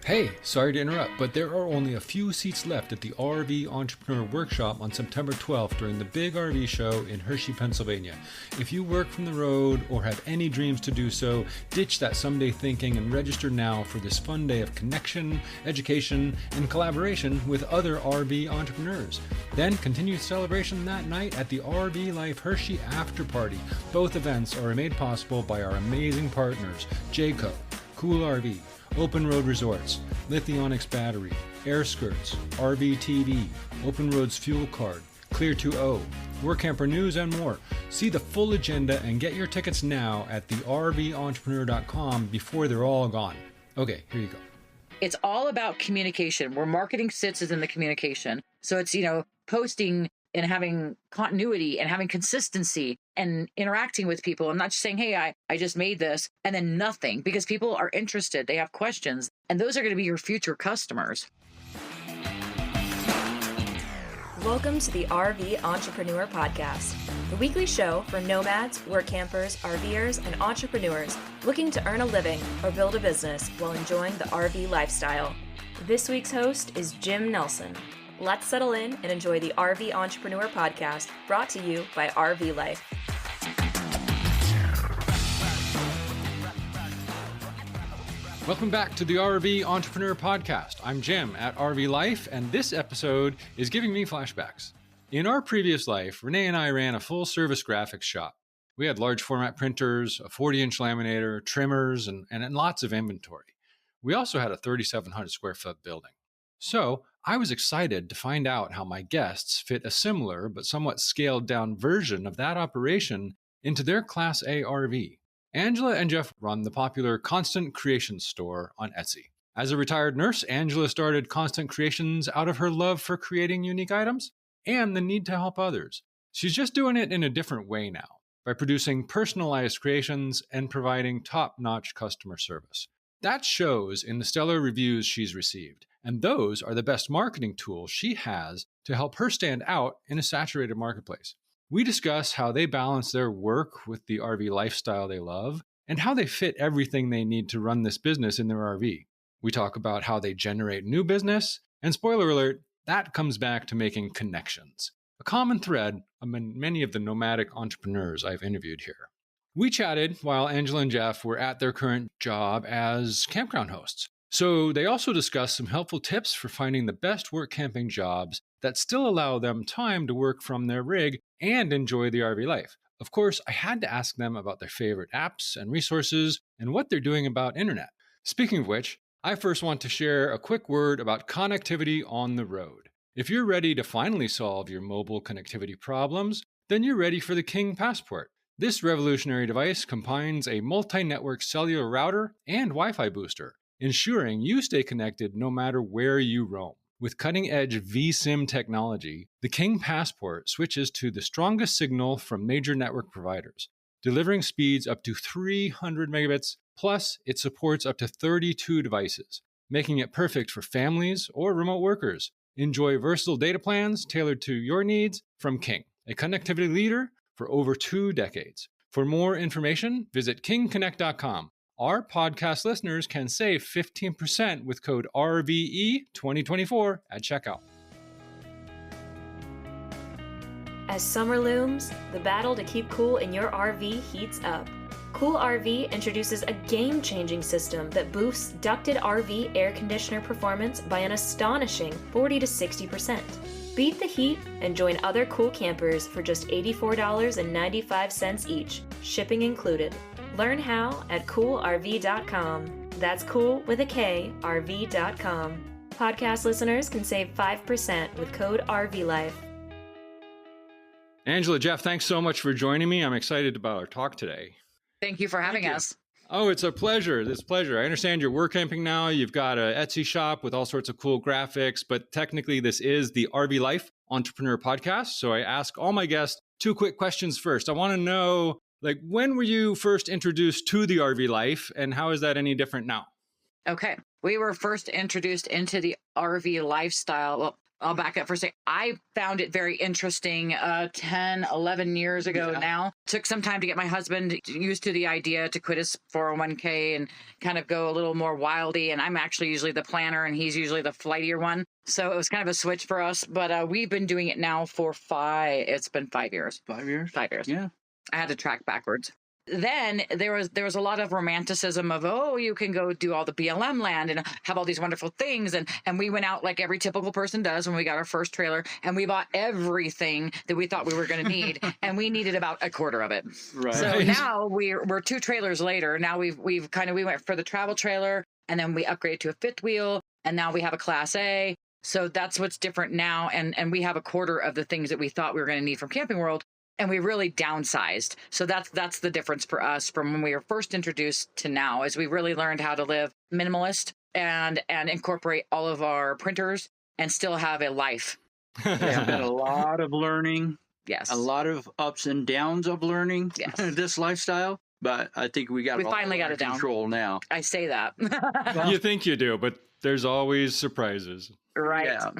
Hey, sorry to interrupt, but there are only a few seats left at the RV Entrepreneur Workshop on September 12th during the big RV show in Hershey, Pennsylvania. If you work from the road or have any dreams to do so, ditch that someday thinking and register now for this fun day of connection, education, and collaboration with other RV entrepreneurs. Then continue celebration that night at the RV Life Hershey After Party. Both events are made possible by our amazing partners, Jayco, Cool RV, Open Road Resorts, Lithionics Battery, Air Skirts, RV TV, Open Roads Fuel Card, Clear2O, Workamper News, and more. See the full agenda and get your tickets now at therventrepreneur.com before they're all gone. Okay, here you go. It's all about communication. Where marketing sits is in the communication. So it's, posting and having continuity and having consistency and interacting with people. I'm not just saying, hey, I just made this and then nothing, because people are interested. They have questions, and those are going to be your future customers. Welcome to the RV Entrepreneur Podcast, the weekly show for nomads, work campers, RVers, and entrepreneurs looking to earn a living or build a business while enjoying the RV lifestyle. This week's host is Jim Nelson. Let's settle in and enjoy the RV Entrepreneur Podcast, brought to you by RV Life. Welcome back to the RV Entrepreneur Podcast. I'm Jim at RV Life, and this episode is giving me flashbacks. In our previous life, Renee and I ran a full-service graphics shop. We had large format printers, a 40-inch laminator, trimmers, and lots of inventory. We also had a 3,700 square foot building. So I was excited to find out how my guests fit a similar but somewhat scaled down version of that operation into their Class A RV. Angela and Jeff run the popular Constant Creations store on Etsy. As a retired nurse, Angela started Constant Creations out of her love for creating unique items and the need to help others. She's just doing it in a different way now, by producing personalized creations and providing top-notch customer service. That shows in the stellar reviews she's received, and those are the best marketing tools she has to help her stand out in a saturated marketplace. We discuss how they balance their work with the RV lifestyle they love, and how they fit everything they need to run this business in their RV. We talk about how they generate new business, and spoiler alert, that comes back to making connections, a common thread among many of the nomadic entrepreneurs I've interviewed here. We chatted while Angela and Jeff were at their current job as campground hosts. So they also discussed some helpful tips for finding the best work camping jobs that still allow them time to work from their rig and enjoy the RV life. Of course, I had to ask them about their favorite apps and resources and what they're doing about internet. Speaking of which, I first want to share a quick word about connectivity on the road. If you're ready to finally solve your mobile connectivity problems, then you're ready for the King Passport. This revolutionary device combines a multi-network cellular router and Wi-Fi booster, ensuring you stay connected no matter where you roam. With cutting-edge vSIM technology, the King Passport switches to the strongest signal from major network providers, delivering speeds up to 300 megabits, plus it supports up to 32 devices, making it perfect for families or remote workers. Enjoy versatile data plans tailored to your needs from King, a connectivity leader for over 2 decades. For more information, visit kingconnect.com. Our podcast listeners can save 15% with code RVE2024 at checkout. As summer looms, the battle to keep cool in your RV heats up. Cool RV introduces a game-changing system that boosts ducted RV air conditioner performance by an astonishing 40 to 60%. Beat the heat and join other cool campers for just $84.95 each, shipping included. Learn how at coolrv.com. That's cool with a K, rv.com. Podcast listeners can save 5% with code RVLife. Angela, Jeff, thanks so much for joining me. I'm excited about our talk today. Thank you for having us. Oh, it's a pleasure. It's a pleasure. I understand you're work camping now. You've got an Etsy shop with all sorts of cool graphics, but technically this is the RV Life Entrepreneur Podcast. So I ask all my guests 2 quick questions first. I want to know, when were you first introduced to the RV life, and how is that any different now? Okay. We were first introduced into the RV lifestyle. Well, I'll back up for a second. I found it very interesting 10, 11 years ago now. Took some time to get my husband used to the idea to quit his 401k and kind of go a little more wildy. And I'm actually usually the planner and he's usually the flightier one. So it was kind of a switch for us. But we've been doing it now for it's been 5 years. 5 years? 5 years. Yeah. I had to track backwards. Then there was a lot of romanticism of, oh, you can go do all the BLM land and have all these wonderful things. And we went out like every typical person does when we got our first trailer, and we bought everything that we thought we were going to need. And we needed about a quarter of it. Right. So now we're 2 trailers later. Now we went for the travel trailer, and then we upgraded to a 5th wheel. And now we have a Class A. So that's what's different now. And we have a quarter of the things that we thought we were going to need from Camping World. And we really downsized. So that's the difference for us from when we were first introduced to now, is we really learned how to live minimalist and incorporate all of our printers and still have a life. There's been a lot of learning. Yes. A lot of ups and downs of learning. Yes. This lifestyle. But I think we finally got it down. Control now. I say that. You think you do, but there's always surprises. Right. Yeah.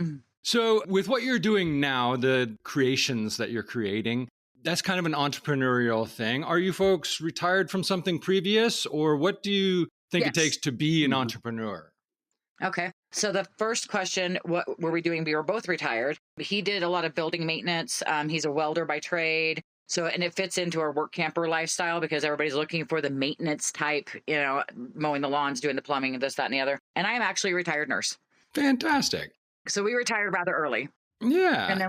So with what you're doing now, the creations that you're creating, that's kind of an entrepreneurial thing. Are you folks retired from something previous, or what do you think it takes to be an entrepreneur? Okay. So the first question, what were we doing? We were both retired. He did a lot of building maintenance. He's a welder by trade. So, and it fits into our work camper lifestyle because everybody's looking for the maintenance type, mowing the lawns, doing the plumbing, this, that, and the other. And I am actually a retired nurse. Fantastic. So we retired rather early. Yeah.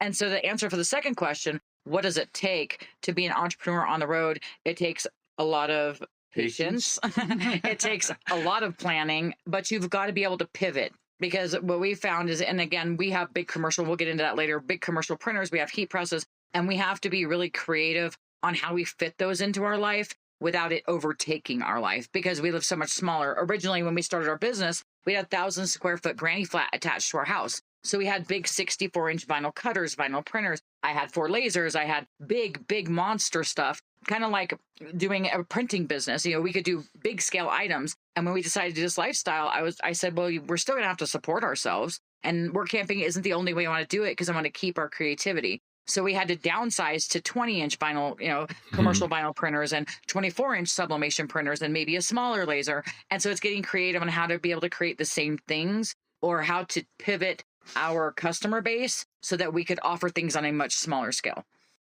And so the answer for the second question, what does it take to be an entrepreneur on the road? It takes a lot of patience. It takes a lot of planning, but you've got to be able to pivot, because what we found is, and again, we have big commercial, we'll get into that later, big commercial printers, we have heat presses, and we have to be really creative on how we fit those into our life without it overtaking our life, because we live so much smaller. Originally, when we started our business, we had 1,000 square foot granny flat attached to our house. So we had big 64-inch vinyl cutters, vinyl printers. I had 4 lasers. I had big monster stuff, kind of like doing a printing business. We could do big scale items. And when we decided to do this lifestyle, I said, well, we're still going to have to support ourselves. And work camping isn't the only way I want to do it, because I want to keep our creativity. So we had to downsize to 20-inch vinyl, commercial vinyl printers, and 24-inch sublimation printers, and maybe a smaller laser. And so it's getting creative on how to be able to create the same things, or how to pivot our customer base so that we could offer things on a much smaller scale.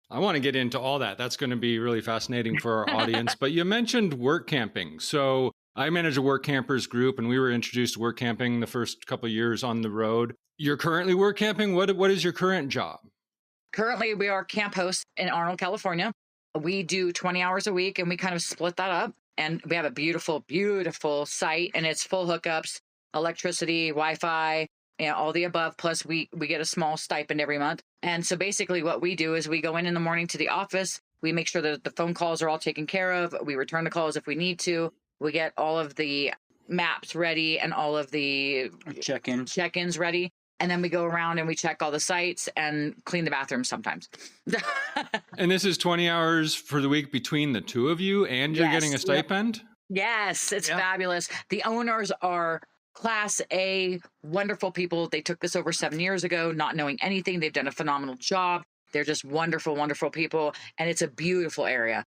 I want to get into all that. That's going to be really fascinating for our audience. But you mentioned work camping. So I manage a work campers group, and we were introduced to work camping the first couple of years on the road. You're currently work camping. What is your current job? Currently, we are camp hosts in Arnold, California. We do 20 hours a week, and we kind of split that up. And we have a beautiful site, and it's full hookups, electricity, Wi-Fi, all the above. Plus, we get a small stipend every month. And so basically what we do is we go in the morning to the office. We make sure that the phone calls are all taken care of. We return the calls if we need to. We get all of the maps ready and all of the check-ins ready. And then we go around and we check all the sites and clean the bathrooms sometimes. And this is 20 hours for the week between the two of you, and you're getting a stipend? Yes, it's fabulous. The owners are Class A, wonderful people. They took this over 7 years ago, not knowing anything. They've done a phenomenal job. They're just wonderful, wonderful people. And it's a beautiful area.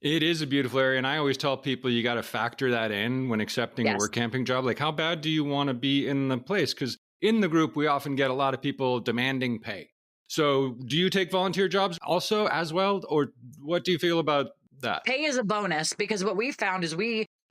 It is a beautiful area. And I always tell people you got to factor that in when accepting a work camping job. Like, how bad do you want to be in the place? Because in the group, we often get a lot of people demanding pay. So do you take volunteer jobs also as well? Or what do you feel about that? Pay is a bonus, because what we found is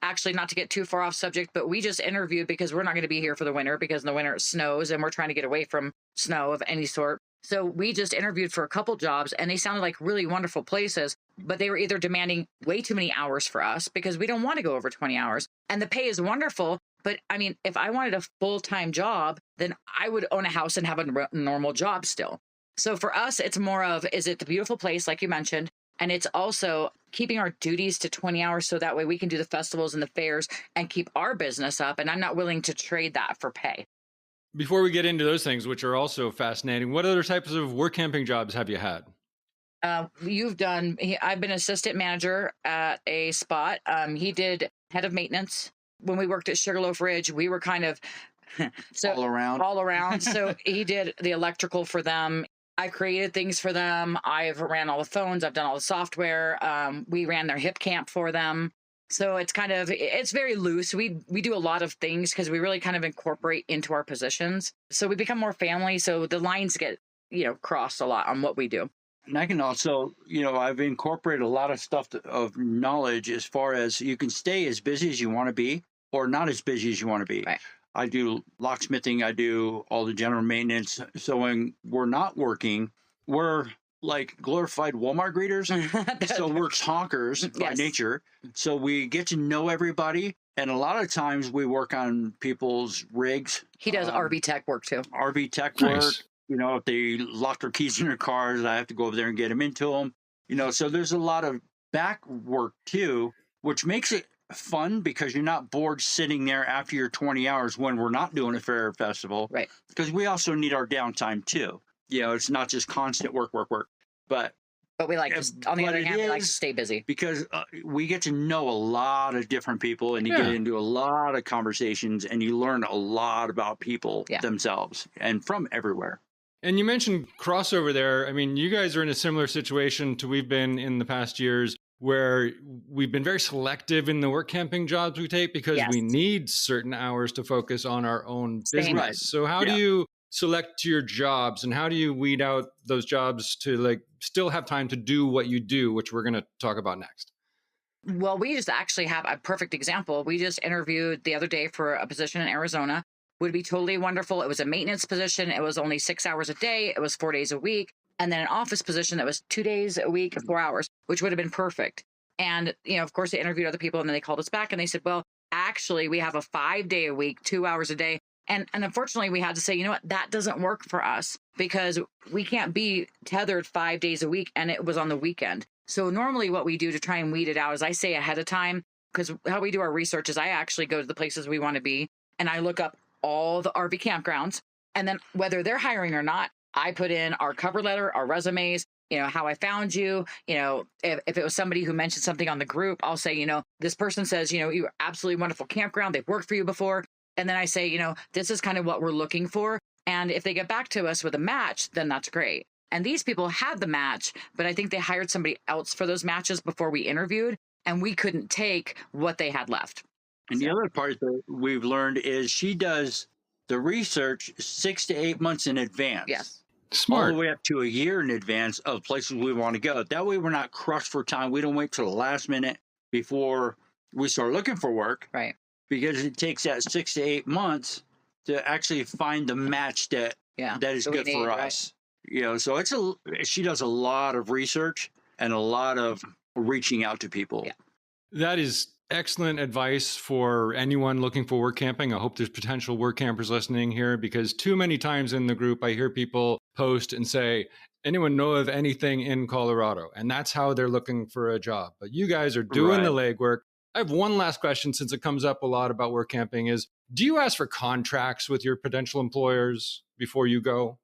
actually, not to get too far off subject, but we just interviewed, because we're not going to be here for the winter, because in the winter it snows and we're trying to get away from snow of any sort. So we just interviewed for a couple jobs, and they sounded like really wonderful places, but they were either demanding way too many hours for us, because we don't want to go over 20 hours. And the pay is wonderful. But I mean, if I wanted a full-time job, then I would own a house and have a normal job still. So for us, it's more of, is it the beautiful place, like you mentioned? And it's also keeping our duties to 20 hours so that way we can do the festivals and the fairs and keep our business up. And I'm not willing to trade that for pay. Before we get into those things, which are also fascinating, what other types of work camping jobs have you had? I've been assistant manager at a spot. He did head of maintenance. When we worked at Sugarloaf Ridge, we were kind of all around. So he did the electrical for them. I created things for them. I've ran all the phones. I've done all the software. We ran their hip camp for them. So it's very loose. We do a lot of things because we really kind of incorporate into our positions. So we become more family. So the lines get, crossed a lot on what we do. And I can also, I've incorporated a lot of stuff of knowledge as far as you can stay as busy as you want to be or not as busy as you want to be. Right. I do locksmithing. I do all the general maintenance. So when we're not working, we're like glorified Walmart greeters. So we're talkers by nature. So we get to know everybody. And a lot of times we work on people's rigs. He does RV tech work too. RV tech work. If they lock their keys in their cars, I have to go over there and get them into them. So there's a lot of back work too, which makes it fun because you're not bored sitting there after your 20 hours when we're not doing a fair festival. Right. Because we also need our downtime too. It's not just constant work. But we like to, on the other hand, we like to stay busy. Because we get to know a lot of different people and you get into a lot of conversations and you learn a lot about people themselves and from everywhere. And you mentioned crossover there. I mean, you guys are in a similar situation to we've been in the past years where we've been very selective in the work camping jobs we take because we need certain hours to focus on our own business. Right. So how do you select your jobs and how do you weed out those jobs to still have time to do what you do, which we're going to talk about next? Well, we just actually have a perfect example. We just interviewed the other day for a position in Arizona. Would be totally wonderful. It was a maintenance position. It was only 6 hours a day. It was 4 days a week. And then an office position that was 2 days a week, 4 hours, which would have been perfect. And, of course, they interviewed other people and then they called us back and they said, well, actually, we have a 5 day a week, 2 hours a day. And unfortunately, we had to say, you know what, that doesn't work for us because we can't be tethered 5 days a week. And it was on the weekend. So normally what we do to try and weed it out is I say ahead of time, because how we do our research is I actually go to the places we want to be and I look up all the RV campgrounds. And then whether they're hiring or not, I put in our cover letter, our resumes, how I found you, if it was somebody who mentioned something on the group, I'll say, this person says, you're absolutely wonderful campground. They've worked for you before. And then I say, this is kind of what we're looking for. And if they get back to us with a match, then that's great. And these people had the match, but I think they hired somebody else for those matches before we interviewed, and we couldn't take what they had left. And the other part that we've learned is she does the research 6 to 8 months in advance. Yes. Smart. All the way up to a year in advance of places we want to go. That way we're not crushed for time. We don't wait till the last minute before we start looking for work. Right. Because it takes that 6 to 8 months to actually find the match that is good for us. So she does a lot of research and a lot of reaching out to people. Yeah. That is excellent advice for anyone looking for work camping. I hope there's potential work campers listening here because too many times in the group, I hear people post and say, anyone know of anything in Colorado? And that's how they're looking for a job. But you guys are doing the legwork. I have one last question since it comes up a lot about work camping is, do you ask for contracts with your potential employers before you go?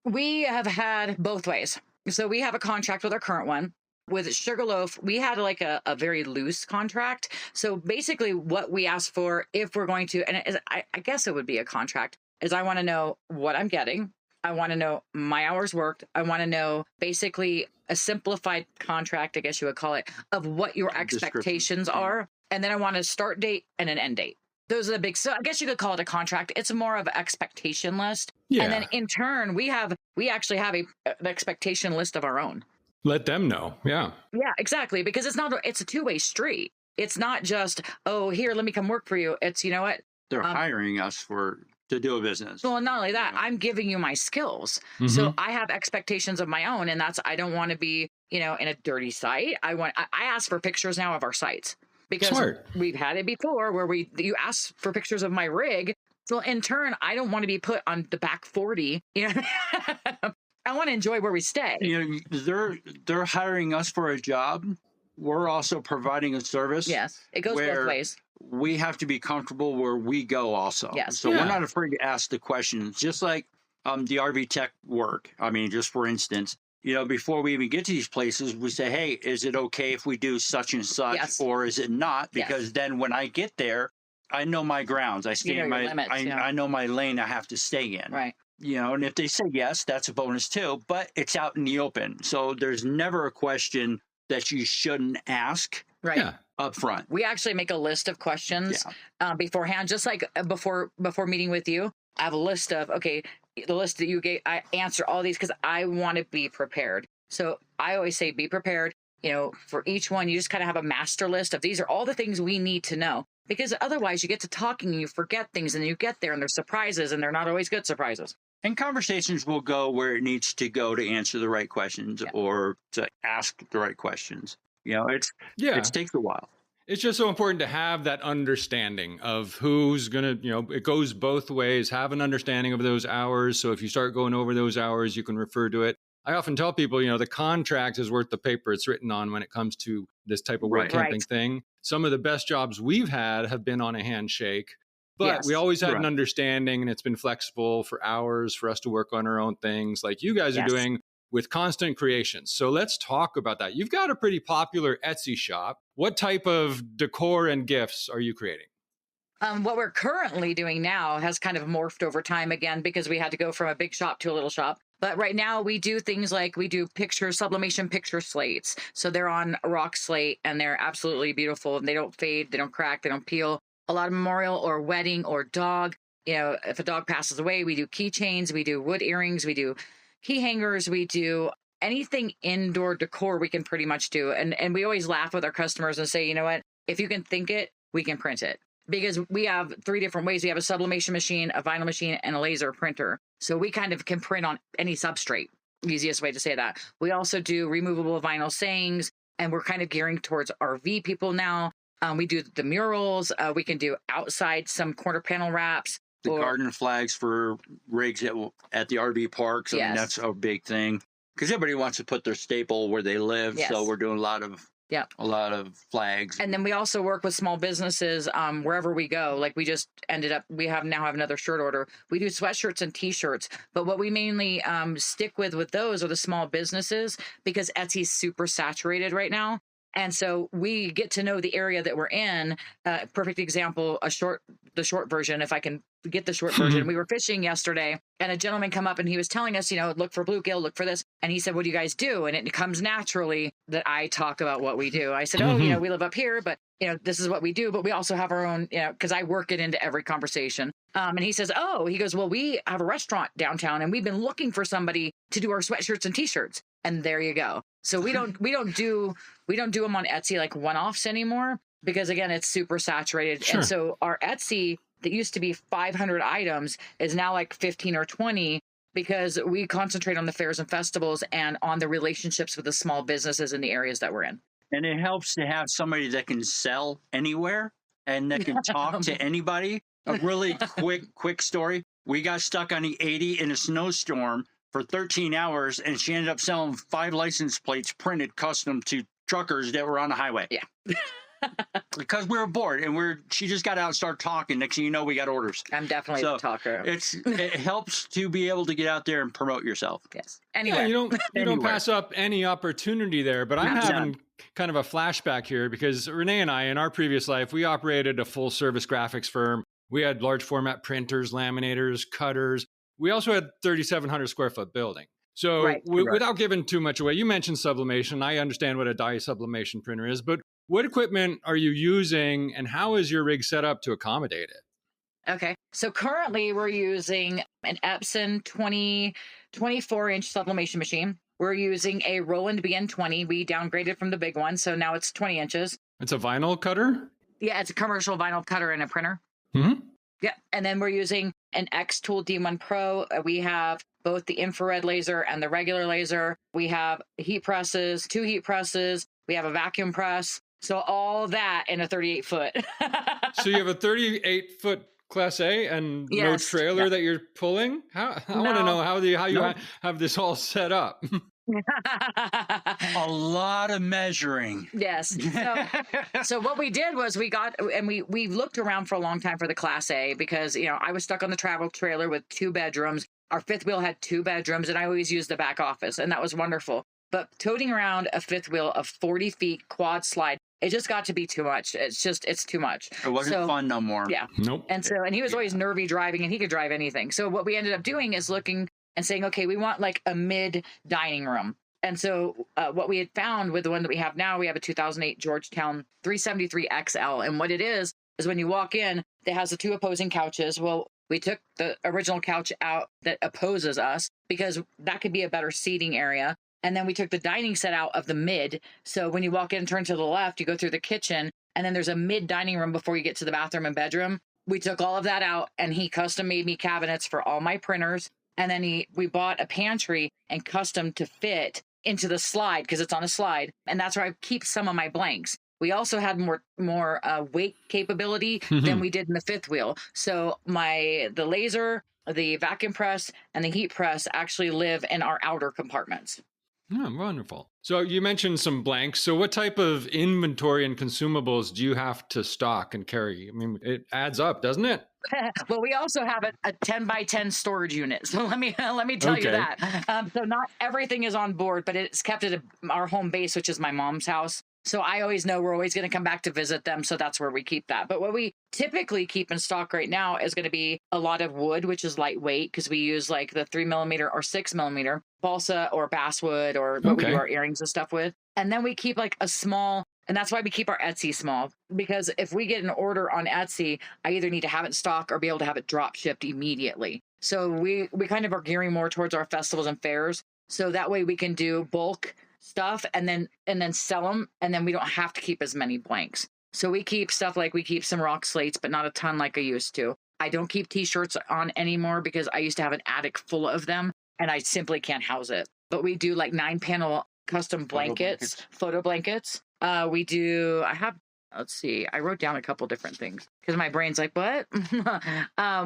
We have had both ways. So we have a contract with our current one. With Sugarloaf, we had a very loose contract. So basically what we ask for if we're going to, and I guess it would be a contract, is I want to know what I'm getting. I want to know my hours worked. I want to know basically a simplified contract, I guess you would call it, of what your expectations are. And then I want a start date and an end date. Those are the big, so I guess you could call it a contract. It's more of an expectation list. Yeah. And then in turn, we actually have an expectation list of our own. Let them know. Yeah. Yeah, exactly. Because it's a two-way street. It's not just, oh, here, let me come work for you. It's, you know what? They're hiring us to do a business. Well, not only that, I'm giving you my skills. Mm-hmm. So I have expectations of my own. And I don't want to be, in a dirty site. I ask for pictures now of our sites. Because we've had it before where you ask for pictures of my rig. So in turn, I don't want to be put on the back 40. I want to enjoy where we stay. They're hiring us for a job. We're also providing a service. Yes, it goes both ways. We have to be comfortable where we go also. Yes. So we're not afraid to ask the questions, just like the RV tech work. I mean, just for instance, before we even get to these places, we say, hey, is it okay if we do such and such, or is it not? Because then when I get there, I know my grounds. I stay in my limits, I know my lane I have to stay in. Right. and if they say yes, that's a bonus too, but it's out in the open. So there's never a question that you shouldn't ask up front. We actually make a list of questions beforehand, just like before meeting with you. I have a list of, the list that you gave, I answer all these because I want to be prepared. So I always say, be prepared. For each one, you just kind of have a master list of these are all the things we need to know. Because otherwise you get to talking and you forget things and you get there and there's surprises and they're not always good surprises. And conversations will go where it needs to go to answer the right questions or to ask the right questions. It takes a while. It's just so important to have that understanding of who's going to, it goes both ways, have an understanding of those hours. So if you start going over those hours, you can refer to it. I often tell people, the contract is worth the paper it's written on when it comes to this type of work camping thing. Some of the best jobs we've had have been on a handshake, but we always had an understanding, and it's been flexible for hours for us to work on our own things like you guys are doing with Constant Creations. So let's talk about that. You've got a pretty popular Etsy shop. What type of decor and gifts are you creating? What we're currently doing now has kind of morphed over time again because we had to go from a big shop to a little shop. But right now we do things like we do sublimation picture slates. So they're on a rock slate and they're absolutely beautiful. And they don't fade, they don't crack, they don't peel. A lot of memorial or wedding or dog. If a dog passes away, we do keychains, we do wood earrings, we do key hangers, we do anything indoor decor we can pretty much do. And we always laugh with our customers and say, you know what, if you can think it, we can print it. Because we have 3 different ways. We have a sublimation machine, a vinyl machine, and a laser printer. So we kind of can print on any substrate. Easiest way to say that. We also do removable vinyl sayings, and we're kind of gearing towards RV people now. We do the murals. We can do outside some corner panel wraps. The garden flags for rigs at the RV parks. I mean, that's a big thing. Because everybody wants to put their staple where they live. Yes. So we're doing a lot of flags. And then we also work with small businesses wherever we go. Like we just we now have another shirt order. We do sweatshirts and t-shirts. But what we mainly stick with those are the small businesses because Etsy's super saturated right now. And so we get to know the area that we're in. Perfect example, the short version, if I can get the short version. We were fishing yesterday and a gentleman come up and he was telling us, look for bluegill, look for this. And he said, what do you guys do? And it comes naturally that I talk about what we do. I said, we live up here, but this is what we do. But we also have our own, because I work it into every conversation. And he says, he goes, well, we have a restaurant downtown and we've been looking for somebody to do our sweatshirts and t-shirts. And there you go. So we don't do them on Etsy like one-offs anymore because again, it's super saturated. Sure. And so our Etsy that used to be 500 items is now like 15 or 20 because we concentrate on the fairs and festivals and on the relationships with the small businesses in the areas that we're in. And it helps to have somebody that can sell anywhere and that can talk to anybody. A really quick story. We got stuck on the 80 in a snowstorm for 13 hours, and she ended up selling 5 license plates printed custom to truckers that were on the highway. Yeah. Because we were bored, and she just got out and started talking. Next thing you know, we got orders. I'm definitely the talker. It helps to be able to get out there and promote yourself. Yes. Anyway, you don't pass up any opportunity there. But I'm having kind of a flashback here because Renee and I, in our previous life, we operated a full service graphics firm. We had large format printers, laminators, cutters. We also had 3,700 square foot building. So without giving too much away, you mentioned sublimation. I understand what a dye sublimation printer is, but what equipment are you using and how is your rig set up to accommodate it? Okay. So currently we're using an Epson 24-inch sublimation machine. We're using a Roland BN20. We downgraded from the big one, so now it's 20 inches. It's a vinyl cutter? Yeah, it's a commercial vinyl cutter and a printer. Mm-hmm. Yeah, and then we're using an X-Tool D1 Pro. We have both the infrared laser and the regular laser. We have heat presses, 2 heat presses. We have a vacuum press. So all that in a 38-foot. So you have a 38-foot Class A and no trailer that you're pulling? I want to know how you have this all set up. A lot of measuring. Yes. So what we did was we looked around for a long time for the Class A because, I was stuck on the travel trailer with 2 bedrooms. Our fifth wheel had 2 bedrooms and I always used the back office and that was wonderful. But toting around a fifth wheel of 40 feet quad slide, It just got to be too much. It's too much. It wasn't fun no more. Yeah. Nope. And he was always nervy driving, and he could drive anything. So what we ended up doing is looking and saying, okay, we want like a mid dining room. And so what we had found with the one that we have now, we have a 2008 Georgetown 373 XL. And what it is when you walk in, it has the 2 opposing couches. Well, we took the original couch out that opposes us because that could be a better seating area. And then we took the dining set out of the mid. So when you walk in and turn to the left, you go through the kitchen, and then there's a mid dining room before you get to the bathroom and bedroom. We took all of that out, and he custom made me cabinets for all my printers. And then we bought a pantry and custom to fit into the slide because it's on a slide. And that's where I keep some of my blanks. We also had more weight capability than we did in the 5th wheel. So the laser, the vacuum press, and the heat press actually live in our outer compartments. Oh, wonderful. So you mentioned some blanks. So what type of inventory and consumables do you have to stock and carry? I mean, it adds up, doesn't it? Well, we also have a 10 by 10 storage unit. So let me tell you that. So not everything is on board, but it's kept at our home base, which is my mom's house. So I always know we're always going to come back to visit them. So that's where we keep that. But what we typically keep in stock right now is going to be a lot of wood, which is lightweight because we use like the 3mm or 6mm balsa or basswood or what we do our earrings and stuff with. And then we keep like a small, and that's why we keep our Etsy small, because if we get an order on Etsy, I either need to have it in stock or be able to have it drop shipped immediately. So we kind of are gearing more towards our festivals and fairs. So that way we can do bulk stuff and then sell them, and then we don't have to keep as many blanks. So we keep stuff like we keep some rock slates, but not a ton like I used to. I don't keep t-shirts on anymore because I used to have an attic full of them and I simply can't house it. But we do like 9-panel custom photo blankets. Let's see, I wrote down a couple different things because my brain's like, what?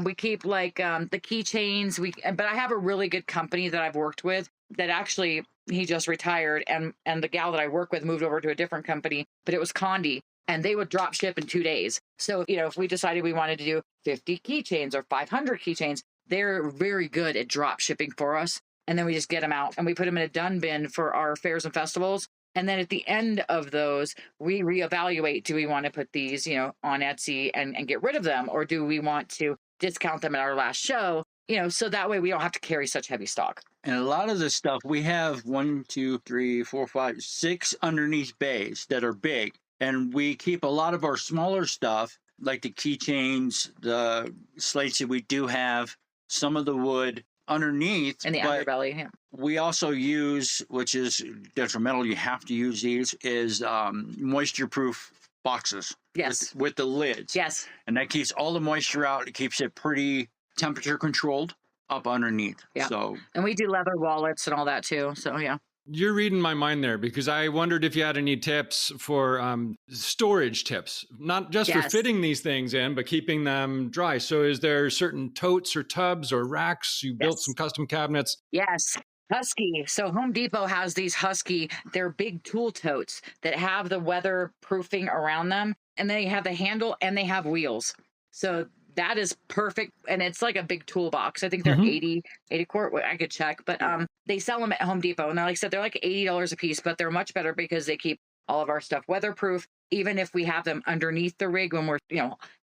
We keep like the keychains. But I have a really good company that I've worked with that actually, he just retired, and the gal that I work with moved over to a different company, but it was Condi, and they would drop ship in 2 days. So, if we decided we wanted to do 50 keychains or 500 keychains, they're very good at drop shipping for us. And then we just get them out and we put them in a done bin for our fairs and festivals. And then at the end of those, we reevaluate, do we want to put these, on Etsy and get rid of them? Or do we want to discount them at our last show? So that way we don't have to carry such heavy stock. And a lot of the stuff, we have 1, 2, 3, 4, 5, 6 underneath bays that are big. And we keep a lot of our smaller stuff, like the keychains, the slates that we do have, some of the wood underneath. And the underbelly, yeah. We also use, which is detrimental, you have to use these, is moisture-proof boxes. Yes. With the lids. Yes. And that keeps all the moisture out. It keeps it pretty temperature controlled up underneath. Yeah. So, and we do leather wallets and all that too. So, yeah. You're reading my mind there because I wondered if you had any tips for storage tips, not just for fitting these things in, but keeping them dry. So is there certain totes or tubs or racks? You built some custom cabinets. Yes. Husky. So Home Depot has these Husky, they're big tool totes that have the weatherproofing around them. And they have the handle and they have wheels. So that is perfect. And it's like a big toolbox. I think they're 80 quart. I could check, but they sell them at Home Depot. And like I said, they're like $80 a piece, but they're much better because they keep all of our stuff weatherproof. Even if we have them underneath the rig when we're,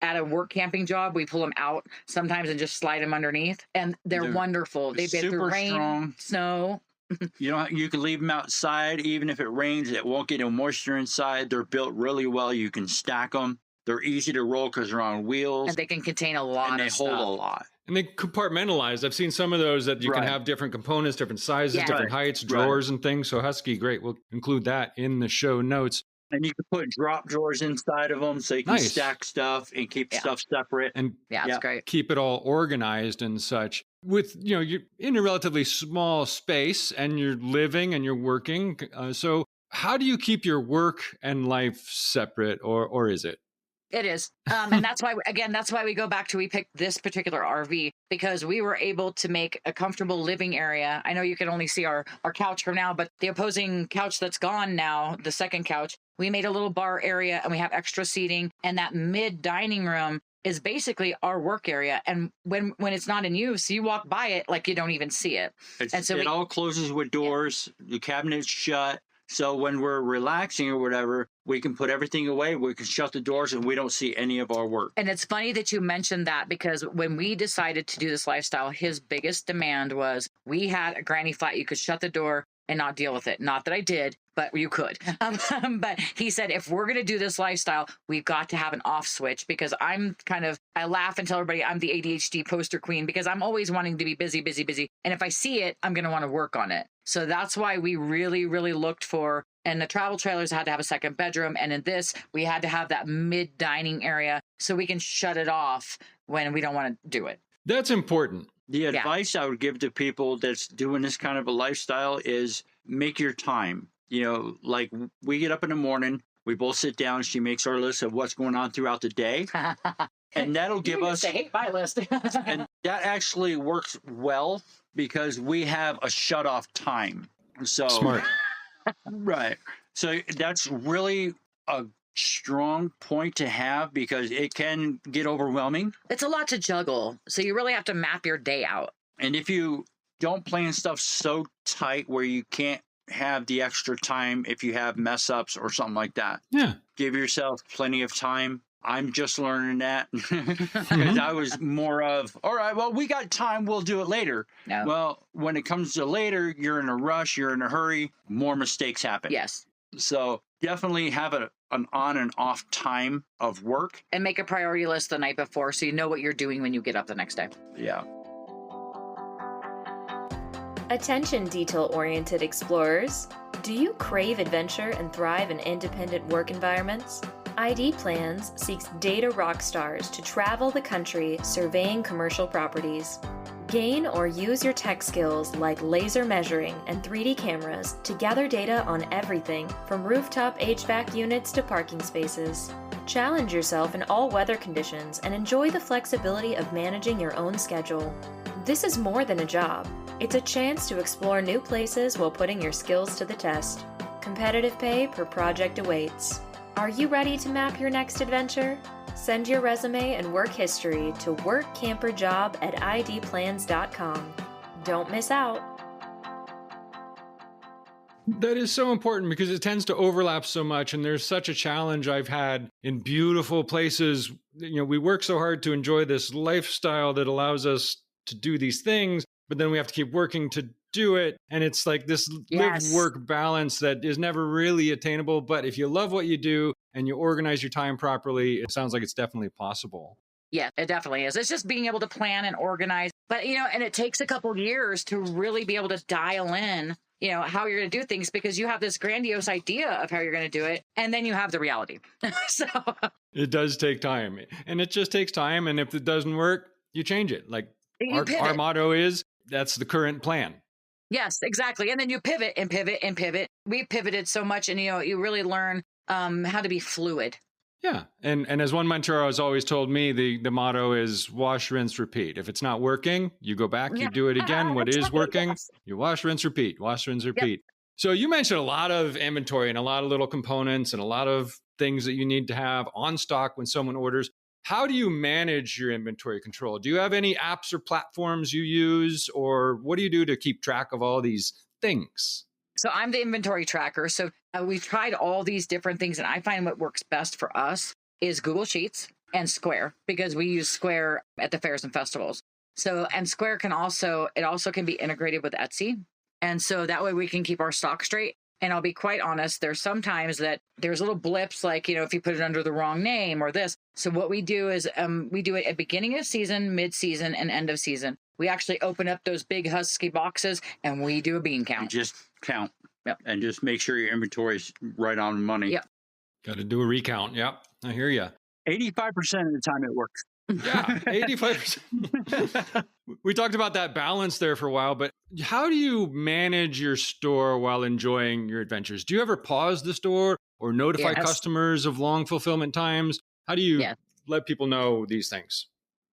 at a work camping job, we pull them out sometimes and just slide them underneath. And they're wonderful. They've been through rain, strong. Snow. You can leave them outside. Even if it rains, it won't get no moisture inside. They're built really well. You can stack them. They're easy to roll because they're on wheels. And they can contain a lot of stuff. And they hold a lot. And they compartmentalize. I've seen some of those that you can have different components, different sizes, different heights, drawers and things. So Husky, great. We'll include that in the show notes. And you can put drop drawers inside of them so you can stack stuff and keep stuff separate. And it's great. Keep it all organized and such. With, you're in a relatively small space and you're living and you're working. So how do you keep your work and life separate, or is it? It is. And that's why we go back to, we picked this particular RV because we were able to make a comfortable living area. I know you can only see our couch for now, but the opposing couch that's gone now, the second couch, we made a little bar area and we have extra seating. And that mid dining room is basically our work area. And when it's not in use, you walk by it like you don't even see it. It all closes with doors. The cabinet's shut. So when we're relaxing or whatever, we can put everything away. We can shut the doors and we don't see any of our work. And it's funny that you mentioned that, because when we decided to do this lifestyle, his biggest demand was we had a granny flat. You could shut the door and not deal with it. Not that I did, but you could. But he said, if we're going to do this lifestyle, we've got to have an off switch, because I laugh and tell everybody I'm the ADHD poster queen, because I'm always wanting to be busy, busy, busy. And if I see it, I'm going to want to work on it. So that's why we really, really looked for, and the travel trailers had to have a second bedroom. And in this, we had to have that mid dining area so we can shut it off when we don't want to do it. That's important. The advice I would give to people that's doing this kind of a lifestyle is make your time. You know, like we get up in the morning, we both sit down, she makes our list of what's going on throughout the day. And that'll give us a hate my list. And that actually works well because we have a shut off time. So Smart. Right. So that's really a strong point to have, because it can get overwhelming. It's a lot to juggle. So you really have to map your day out. And if you don't plan stuff so tight where you can't have the extra time if you have mess ups or something like that. Yeah. Give yourself plenty of time. I'm just learning that because I was more of, all right, well, we got time. We'll do it later. No. Well, when it comes to later, you're in a rush, you're in a hurry, more mistakes happen. Yes. So definitely have an on and off time of work. And make a priority list the night before so you know what you're doing when you get up the next day. Yeah. Attention, detail-oriented explorers. Do you crave adventure and thrive in independent work environments? ID Plans seeks data rock stars to travel the country surveying commercial properties. Gain or use your tech skills like laser measuring and 3D cameras to gather data on everything from rooftop HVAC units to parking spaces. Challenge yourself in all weather conditions and enjoy the flexibility of managing your own schedule. This is more than a job. It's a chance to explore new places while putting your skills to the test. Competitive pay per project awaits. Are you ready to map your next adventure? Send your resume and work history to workcamperjob@idplans.com. Don't miss out. That is so important because it tends to overlap so much. And there's such a challenge I've had in beautiful places. You know, we work so hard to enjoy this lifestyle that allows us to do these things, but then we have to keep working to do it. And it's like this live-work balance that is never really attainable. But if you love what you do and you organize your time properly, it sounds like it's definitely possible. Yeah, it definitely is. It's just being able to plan and organize. But, you know, and it takes a couple of years to really be able to dial in, you know, how you're going to do things, because you have this grandiose idea of how you're going to do it. And then you have the reality. So it does take time, and it just takes time. And if it doesn't work, you change it. Like our motto is, that's the current plan. Yes, exactly. And then you pivot and pivot and pivot. We pivoted so much, and, you know, you really learn how to be fluid. Yeah. And as one mentor has always told me, the motto is wash, rinse, repeat. If it's not working, you go back, you do it again. What is working, you wash, rinse, repeat, wash, rinse, repeat. Yep. So you mentioned a lot of inventory and a lot of little components and a lot of things that you need to have on stock when someone orders. How do you manage your inventory control? Do you have any apps or platforms you use, or what do you do to keep track of all these things? So I'm the inventory tracker. So we've tried all these different things, and I find what works best for us is Google Sheets and Square, because we use Square at the fairs and festivals. So, and Square can also can be integrated with Etsy. And so that way we can keep our stock straight. And I'll be quite honest, there's sometimes that there's little blips, like, you know, if you put it under the wrong name or this. So what we do is we do it at beginning of season, mid-season, and end of season. We actually open up those big husky boxes and we do a bean count. You just count. Yep. And just make sure your inventory is right on money. Yep. Got to do a recount. Yep. I hear you. 85% of the time it works. Yeah, 85%. We talked about that balance there for a while, but how do you manage your store while enjoying your adventures? Do you ever pause the store or notify customers of long fulfillment times? How do you let people know these things?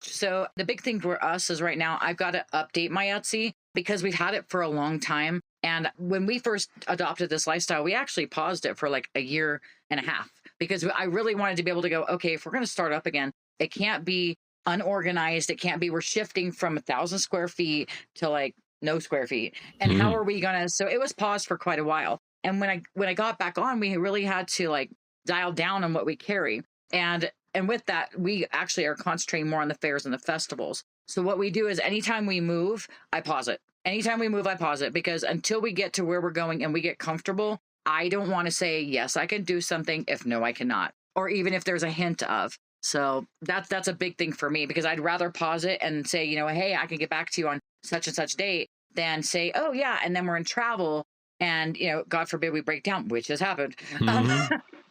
So the big thing for us is right now, I've got to update my Etsy because we've had it for a long time. And when we first adopted this lifestyle, we actually paused it for like a year and a half because I really wanted to be able to go, okay, if we're going to start up again, it can't be unorganized. It can't be, we're shifting from 1,000 square feet to like no square feet. And how are we going to, so it was paused for quite a while. And when I got back on, we really had to like dial down on what we carry. And with that, we actually are concentrating more on the fairs and the festivals. So what we do is anytime we move, I pause it. Anytime we move, I pause it, because until we get to where we're going and we get comfortable, I don't want to say, yes, I can do something if no, I cannot. Or even if there's a hint of. So that's a big thing for me, because I'd rather pause it and say, you know, hey, I can get back to you on such and such date, than say, oh yeah, and then we're in travel and, you know, God forbid we break down, which has happened.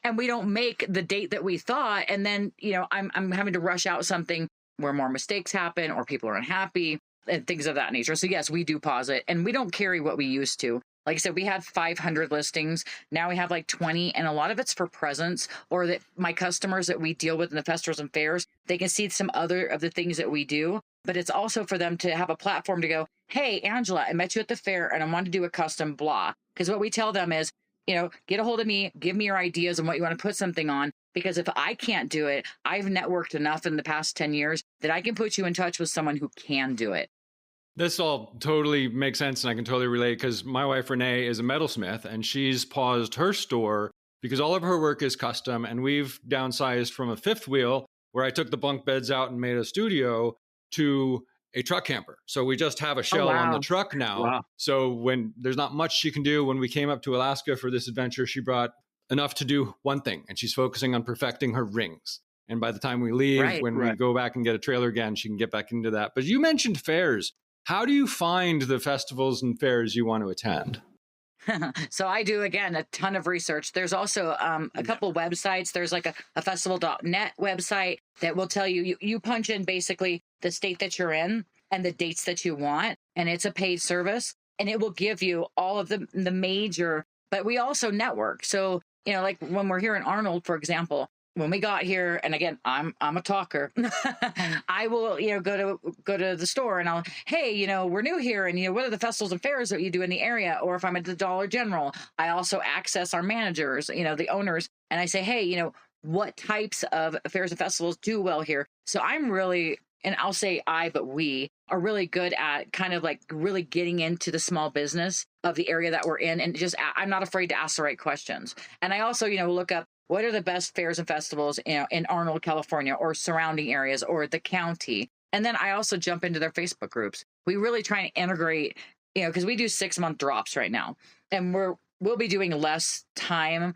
And we don't make the date that we thought. And then, you know, I'm having to rush out something where more mistakes happen or people are unhappy and things of that nature. So yes, we do pause it, and we don't carry what we used to. Like I said, we had 500 listings. Now we have like 20, and a lot of it's for presence, or that my customers that we deal with in the festivals and fairs, they can see some other of the things that we do. But it's also for them to have a platform to go, hey, Angela, I met you at the fair and I want to do a custom blah. Because what we tell them is, you know, get a hold of me, give me your ideas on what you want to put something on. Because if I can't do it, I've networked enough in the past 10 years that I can put you in touch with someone who can do it. This all totally makes sense, and I can totally relate, because my wife, Renee, is a metalsmith, and she's paused her store because all of her work is custom, and we've downsized from a fifth wheel, where I took the bunk beds out and made a studio, to a truck camper. So we just have a shell on the truck now. Wow. So when there's not much she can do, when we came up to Alaska for this adventure, she brought enough to do one thing, and she's focusing on perfecting her rings. And by the time we leave, we go back and get a trailer again, she can get back into that. But you mentioned fairs. How do you find the festivals and fairs you want to attend? So I do, again, a ton of research. There's also a couple websites. There's like a festival.net website that will tell you, you punch in basically the state that you're in and the dates that you want. And it's a paid service, and it will give you all of the major, but we also network. So, you know, like when we're here in Arnold, for example, when we got here, and again, I'm a talker. I will, you know, go to the store and I'll, hey, you know, we're new here, and you know, what are the festivals and fairs that you do in the area? Or if I'm at the Dollar General, I also access our managers, you know, the owners, and I say, hey, you know, what types of fairs and festivals do well here? So I'm really, and I'll say but we are really good at kind of like really getting into the small business of the area that we're in, and just I'm not afraid to ask the right questions. And I also, you know, look up, what are the best fairs and festivals, you know, in Arnold, California, or surrounding areas, or the county? And then I also jump into their Facebook groups. We really try and integrate, you know, because we do 6-month drops right now, and we'll be doing less time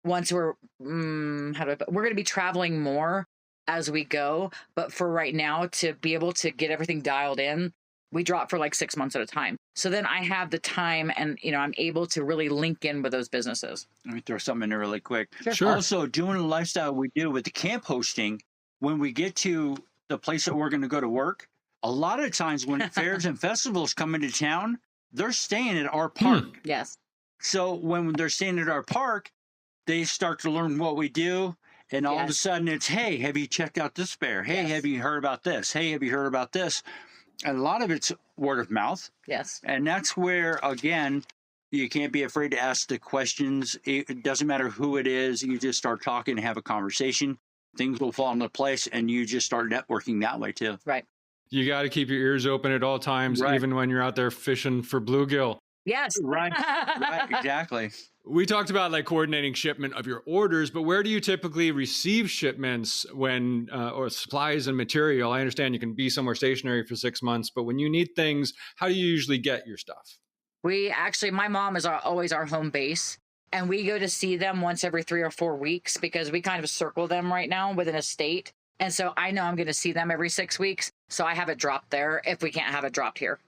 once we're going to be traveling more as we go. But for right now, to be able to get everything dialed in, we drop for like 6 months at a time. So then I have the time, and, you know, I'm able to really link in with those businesses. Let me throw something in there really quick. Sure. Also, doing the lifestyle we do with the camp hosting, when we get to the place that we're going to go to work, a lot of times when fairs and festivals come into town, they're staying at our park. Yes. So when they're staying at our park, they start to learn what we do. And all of a sudden it's, hey, have you checked out this fair? Hey, have you heard about this? Hey, have you heard about this? And a lot of it's word of mouth. Yes. And that's where, again, you can't be afraid to ask the questions. It doesn't matter who it is. You just start talking and have a conversation. Things will fall into place, and you just start networking that way too. Right. You got to keep your ears open at all times, even when you're out there fishing for bluegill. Yes. Right, exactly. We talked about like coordinating shipment of your orders, but where do you typically receive shipments when, or supplies and material? I understand you can be somewhere stationary for 6 months, but when you need things, how do you usually get your stuff? We actually, my mom is always our home base, and we go to see them once every 3 or 4 weeks, because we kind of circle them right now within a state. And so I know I'm going to see them every 6 weeks. So I have it dropped there if we can't have it dropped here.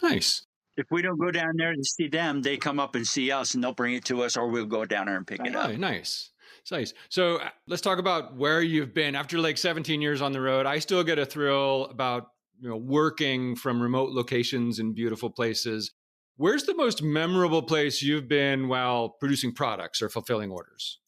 Nice. If we don't go down there to see them, they come up and see us, and they'll bring it to us, or we'll go down there and pick it up. Nice. Nice. So let's talk about where you've been. After like 17 years on the road, I still get a thrill about, you know, working from remote locations in beautiful places. Where's the most memorable place you've been while producing products or fulfilling orders?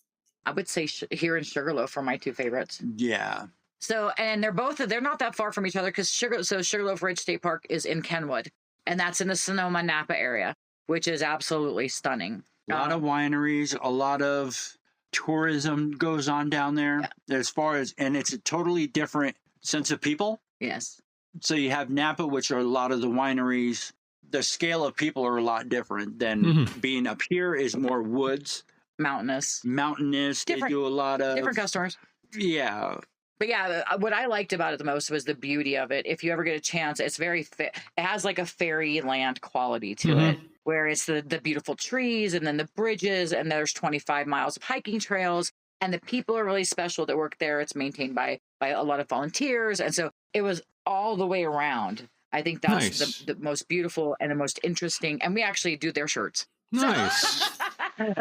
I would say here in Sugarloaf are my two favorites. Yeah. So, and they're not that far from each other, because Sugarloaf Ridge State Park is in Kenwood. And that's in the Sonoma, Napa area, which is absolutely stunning. A lot of wineries, a lot of tourism goes on down there. Yeah. And it's a totally different sense of people. Yes. So you have Napa, which are a lot of the wineries. the scale of people are a lot different than being up here is more woods. Mountainous. They do a lot of different customers. Yeah. But yeah, what I liked about it the most was the beauty of it. If you ever get a chance, it's it has like a fairyland quality to it, where it's the beautiful trees and then the bridges, and there's 25 miles of hiking trails, and the people are really special that work there. It's maintained by a lot of volunteers, and so it was all the way around. I think that's nice. the most beautiful and the most interesting, and we actually do their shirts. Nice.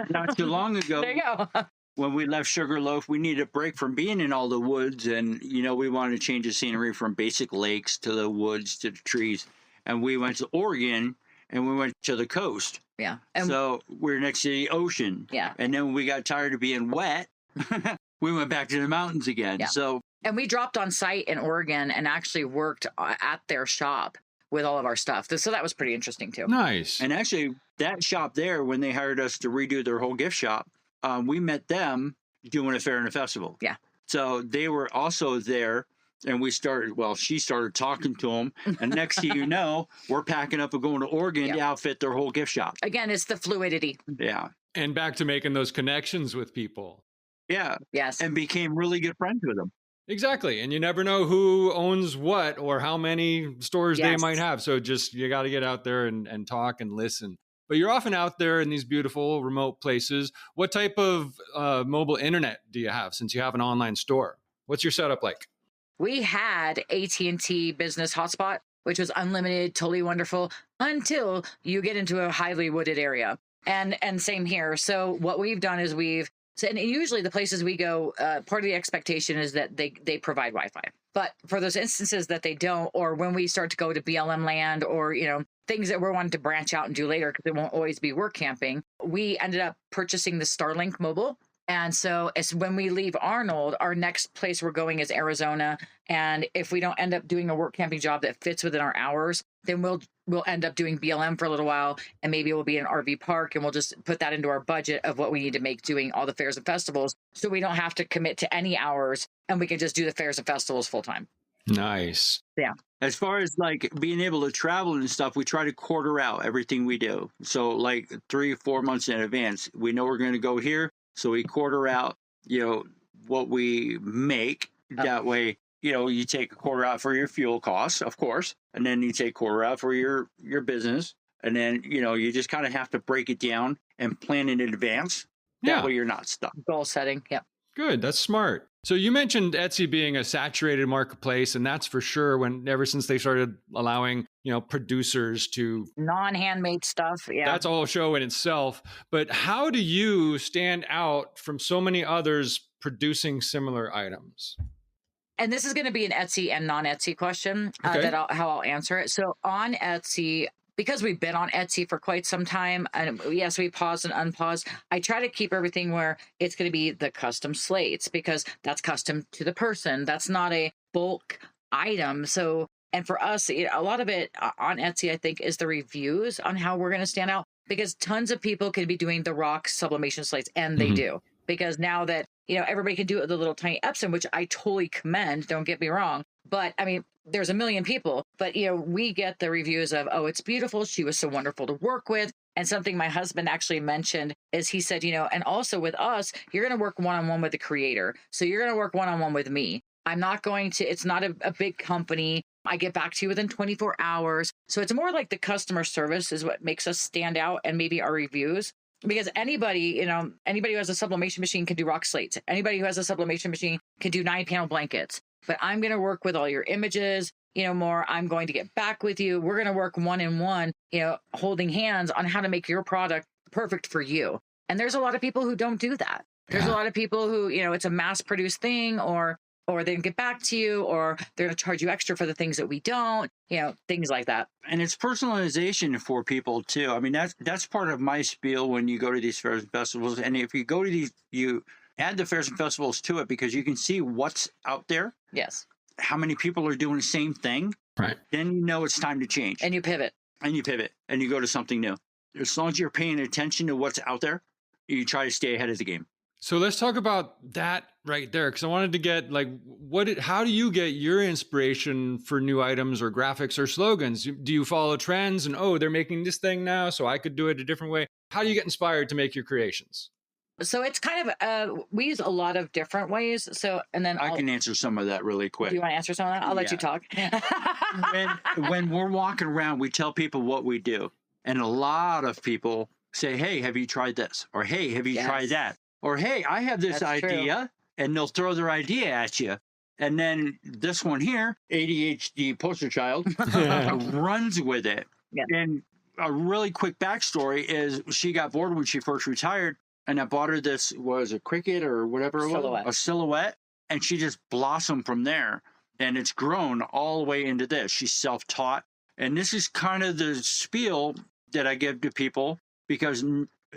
Not too long ago. There you go. When we left Sugarloaf, we needed a break from being in all the woods, and we wanted to change the scenery from basic lakes to the woods to the trees. And we went to Oregon, and we went to the coast. Yeah. And so we're next to the ocean. Yeah. And then when we got tired of being wet, we went back to the mountains again. Yeah. And we dropped on site in Oregon and actually worked at their shop with all of our stuff. So that was pretty interesting too. Nice. And actually, that shop there, when they hired us to redo their whole gift shop, we met them doing a fair and a festival. Yeah. So they were also there, and she started talking to them, and next thing you know, we're packing up and going to Oregon to outfit their whole gift shop. Again, it's the fluidity. Yeah. And back to making those connections with people. Yeah. Yes. And became really good friends with them. Exactly. And you never know who owns what or how many stores they might have. So you got to get out there and talk and listen. But you're often out there in these beautiful remote places. What type of mobile internet do you have since you have an online store? What's your setup like? We had AT&T Business Hotspot, which was unlimited, totally wonderful, until you get into a highly wooded area. And same here. So what we've done is and usually the places we go, part of the expectation is that they provide Wi-Fi. But for those instances that they don't, or when we start to go to BLM land or, things that we're wanting to branch out and do later because it won't always be work camping, we ended up purchasing the Starlink mobile. And so it's when we leave Arnold, our next place we're going is Arizona. And if we don't end up doing a work camping job that fits within our hours, then we'll end up doing BLM for a little while, and maybe it will be an RV park, and we'll just put that into our budget of what we need to make doing all the fairs and festivals, so we don't have to commit to any hours, and we can just do the fairs and festivals full time. Nice. Yeah. As far as like being able to travel and stuff, we try to quarter out everything we do. So like 3-4 months in advance, we know we're going to go here. So we quarter out, what we make. That way, you take a quarter out for your fuel costs, of course, and then you take a quarter out for your business. And then, you just kind of have to break it down and plan in advance. That way you're not stuck. Goal setting. Yep. Good. That's smart. So you mentioned Etsy being a saturated marketplace, and that's for sure ever since they started allowing, producers to non-handmade stuff. Yeah. That's a whole show in itself. But how do you stand out from so many others producing similar items? And this is going to be an Etsy and non-Etsy question how I'll answer it. So on Etsy, because we've been on Etsy for quite some time, and yes, we pause and unpause, I try to keep everything where it's going to be the custom slates, because that's custom to the person. That's not a bulk item. So, and for us, a lot of it on Etsy, I think, is the reviews on how we're going to stand out, because tons of people can be doing the rock sublimation slates, and they do. Because now that, everybody can do it with a little tiny Epson, which I totally commend, don't get me wrong. But I mean, there's a million people, but we get the reviews of, oh, it's beautiful. She was so wonderful to work with. And something my husband actually mentioned is he said, and also with us, you're going to work one-on-one with the creator. So you're going to work one-on-one with me. I'm not going to, it's not a big company. I get back to you within 24 hours. So it's more like the customer service is what makes us stand out, and maybe our reviews. Because anybody who has a sublimation machine can do rock slates. Anybody who has a sublimation machine can do 9-panel blankets. But I'm going to work with all your images, more. I'm going to get back with you. We're going to work one-on-one, holding hands on how to make your product perfect for you. And there's a lot of people who don't do that. There's a lot of people who, it's a mass-produced thing, or they can get back to you, or they're going to charge you extra for the things that we don't, things like that. And it's personalization for people too. I mean, that's part of my spiel when you go to these fairs and festivals. And if you go to these, you add the fairs and festivals to it, because you can see what's out there. Yes. How many people are doing the same thing. Right. Then it's time to change. And you pivot. And you go to something new. As long as you're paying attention to what's out there, you try to stay ahead of the game. So let's talk about that right there, because I wanted to get like, how do you get your inspiration for new items or graphics or slogans? Do you follow trends and, oh, they're making this thing now, so I could do it a different way? How do you get inspired to make your creations? So it's kind of, we use a lot of different ways. So, and then I can answer some of that really quick. Do you want to answer some of that? I'll let you talk. when we're walking around, we tell people what we do. And a lot of people say, hey, have you tried this? Or, hey, have you tried that? Or, hey, I have this idea. True. And they'll throw their idea at you. And then this one here, ADHD poster child, runs with it. Yeah. And a really quick backstory is she got bored when she first retired. And I bought her this, was a Cricut or whatever it was? A silhouette. And she just blossomed from there. And it's grown all the way into this. She's self-taught. And this is kind of the spiel that I give to people because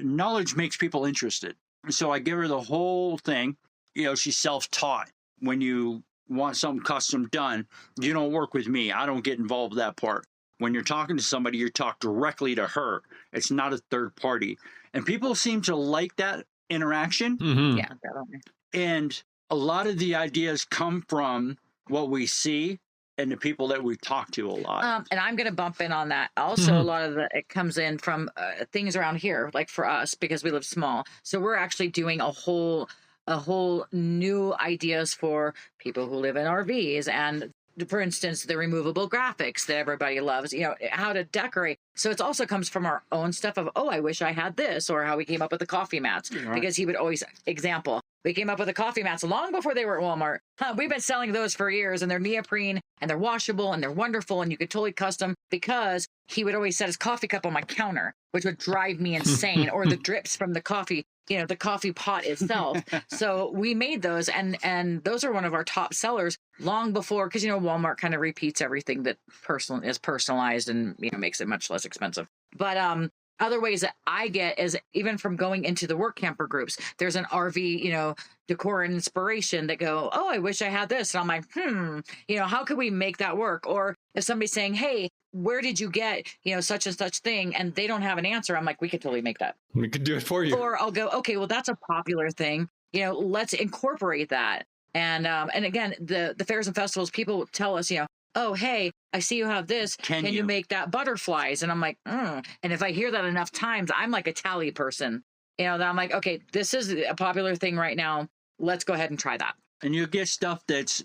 knowledge makes people interested. So I give her the whole thing. You know, she's self-taught. When you want something custom done, you don't work with me. I don't get involved with that part. When you're talking to somebody, you talk directly to her. It's not a third party. And people seem to like that interaction. Mm-hmm. Yeah, definitely. And a lot of the ideas come from what we see and the people that we talk to a lot. And I'm going to bump in on that. Also, a lot of it comes in from things around here, like for us, because we live small. So we're actually doing a whole new ideas for people who live in RVs. And for instance, the removable graphics that everybody loves, you know, how to decorate. So it also comes from our own stuff of, oh, I wish I had this, or how we came up with the coffee mats, because he would always example. We came up with the coffee mats long before they were at Walmart. We've been selling those for years, and they're neoprene, and they're washable, and they're wonderful, and you could totally custom, because he would always set his coffee cup on my counter, which would drive me insane, or the drips from the coffee, you know, the coffee pot itself. So we made those, and those are one of our top sellers long before, because, you know, Walmart kind of repeats everything that is personalized and, you know, makes it much less expensive. But other ways that I get is even from going into the work camper groups. There's an RV, you know, decor and inspiration that go, oh, I wish I had this. And I'm like, you know, how could we make that work? Or if somebody's saying, hey, where did you get, you know, such and such thing? And they don't have an answer. I'm like, we could totally make that. We could do it for you. Or I'll go, okay, well, that's a popular thing. You know, let's incorporate that. And again, the fairs and festivals, people tell us, you know, oh, hey, I see you have this. Can you make that butterflies? And I'm like, And if I hear that enough times, I'm like a tally person. You know, that I'm like, okay, this is a popular thing right now. Let's go ahead and try that. And you get stuff that's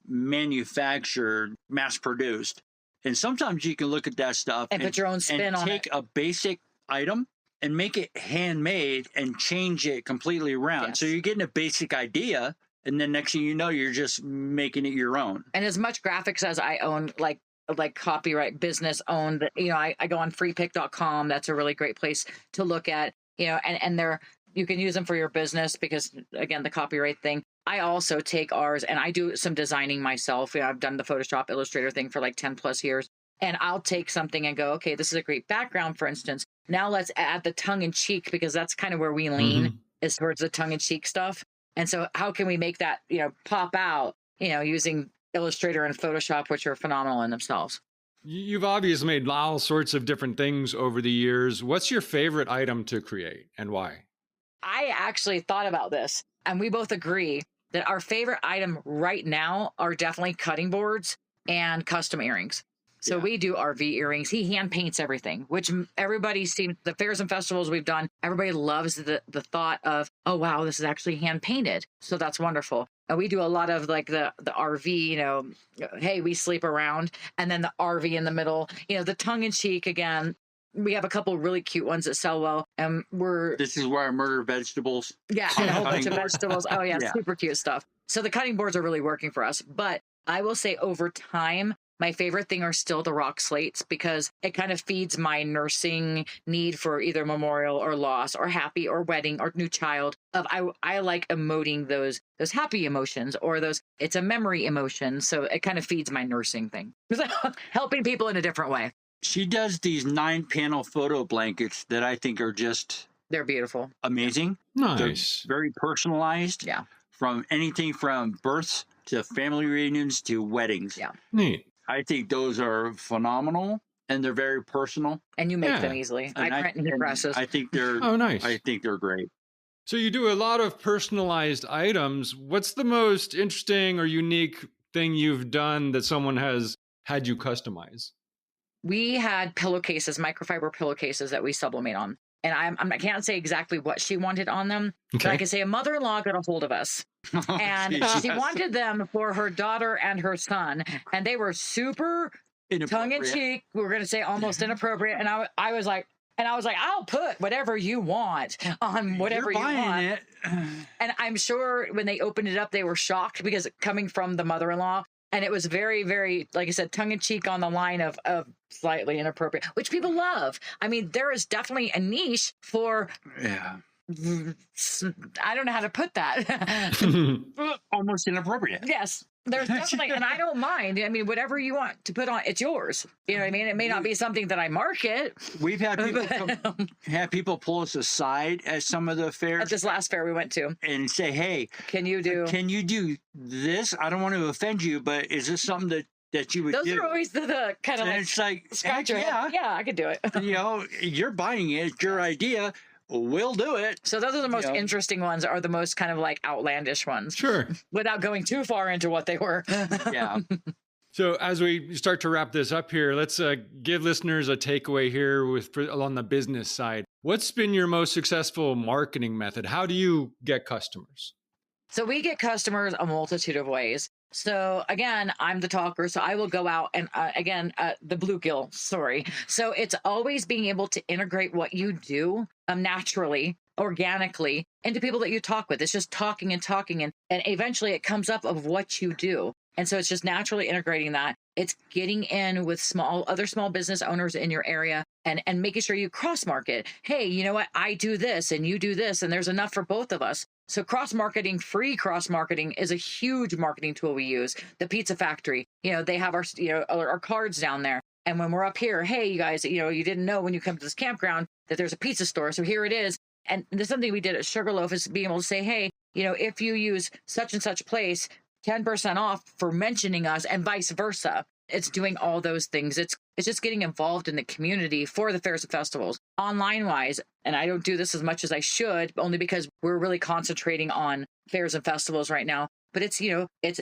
manufactured, mass produced. And sometimes you can look at that stuff and put your own spin on it. Take a basic item and make it handmade and change it completely around. Yes. So you're getting a basic idea. And then next thing you know, you're just making it your own. And as much graphics as I own, like copyright business owned, you know, I go on freepick.com. That's a really great place to look at, you know, and you can use them for your business because, again, the copyright thing. I also take ours and I do some designing myself. You know, I've done the Photoshop Illustrator thing for like 10 plus years. And I'll take something and go, okay, this is a great background, for instance. Now let's add the tongue in cheek, because that's kind of where we lean is towards the tongue in cheek stuff. And so how can we make that, you know, pop out, you know, using Illustrator and Photoshop, which are phenomenal in themselves? You've obviously made all sorts of different things over the years. What's your favorite item to create and why? I actually thought about this, and we both agree that our favorite item right now are definitely cutting boards and custom earrings. So we do RV earrings. He hand paints everything, which everybody seems, the fairs and festivals we've done, everybody loves the thought of, oh, wow, this is actually hand painted. So that's wonderful. And we do a lot of like the RV, you know, hey, we sleep around, and then the RV in the middle, you know, the tongue in cheek again. We have a couple really cute ones that sell well. And this is where I murder vegetables. Yeah, and a whole bunch of vegetables. Oh, yeah, super cute stuff. So the cutting boards are really working for us. But I will say over time, my favorite thing are still the rock slates, because it kind of feeds my nursing need for either memorial or loss or happy or wedding or new child. I like emoting those happy emotions or those, it's a memory emotion. So it kind of feeds my nursing thing. Helping people in a different way. She does these 9-panel photo blankets that I think are just... They're beautiful. Amazing. Nice. They're very personalized. Yeah. From anything from births to family reunions to weddings. Yeah. Neat. I think those are phenomenal, and they're very personal. And you make them easily. I print and he presses. I think they're nice. I think they're great. So you do a lot of personalized items. What's the most interesting or unique thing you've done that someone has had you customize? We had pillowcases, microfiber pillowcases that we sublimate on. And I can't say exactly what she wanted on them, but I can say a mother-in-law got a hold of us. And she wanted them for her daughter and her son. And they were super tongue-in-cheek. We were going to say almost inappropriate. And I was like, I'll put whatever you want on whatever you want. It. And I'm sure when they opened it up, they were shocked because coming from the mother-in-law, and it was very, very, like I said, tongue-in-cheek on the line of slightly inappropriate, which people love. I mean, there is definitely a niche for... Yeah. I don't know how to put that. Almost inappropriate. Yes. There's definitely, and I don't mind. I mean, whatever you want to put on, it's yours. You know what I mean? It may not be something that I market. We've had people pull us aside at some of the fairs. At this last fair we went to. And say, hey, can you do this? I don't want to offend you, but is this something that you would do? Those are always the kind of and it's like, scratch your head. Yeah, I could do it. You know, you're buying it. It's your idea. We'll do it. So those are the most interesting ones, are the most kind of like outlandish ones. Sure. Without going too far into what they were. Yeah. So as we start to wrap this up here, let's give listeners a takeaway here on the business side. What's been your most successful marketing method? How do you get customers? So we get customers a multitude of ways. So again, I'm the talker, so I will go out and the bluegill story. So it's always being able to integrate what you do naturally, organically into people that you talk with. It's just talking and eventually it comes up of what you do. And so it's just naturally integrating that. It's getting in with other small business owners in your area and making sure you cross market. Hey, you know what? I do this and you do this, and there's enough for both of us. So free cross marketing is a huge marketing tool we use. The Pizza Factory, they have our cards down there. And when we're up here, hey, you guys, you didn't know when you come to this campground that there's a pizza store. So here it is. And there's something we did at Sugarloaf is being able to say, hey, if you use such and such place, 10% off for mentioning us, and vice versa. It's doing all those things. It's just getting involved in the community for the fairs and festivals online wise. And I don't do this as much as I should, only because we're really concentrating on fairs and festivals right now. But it's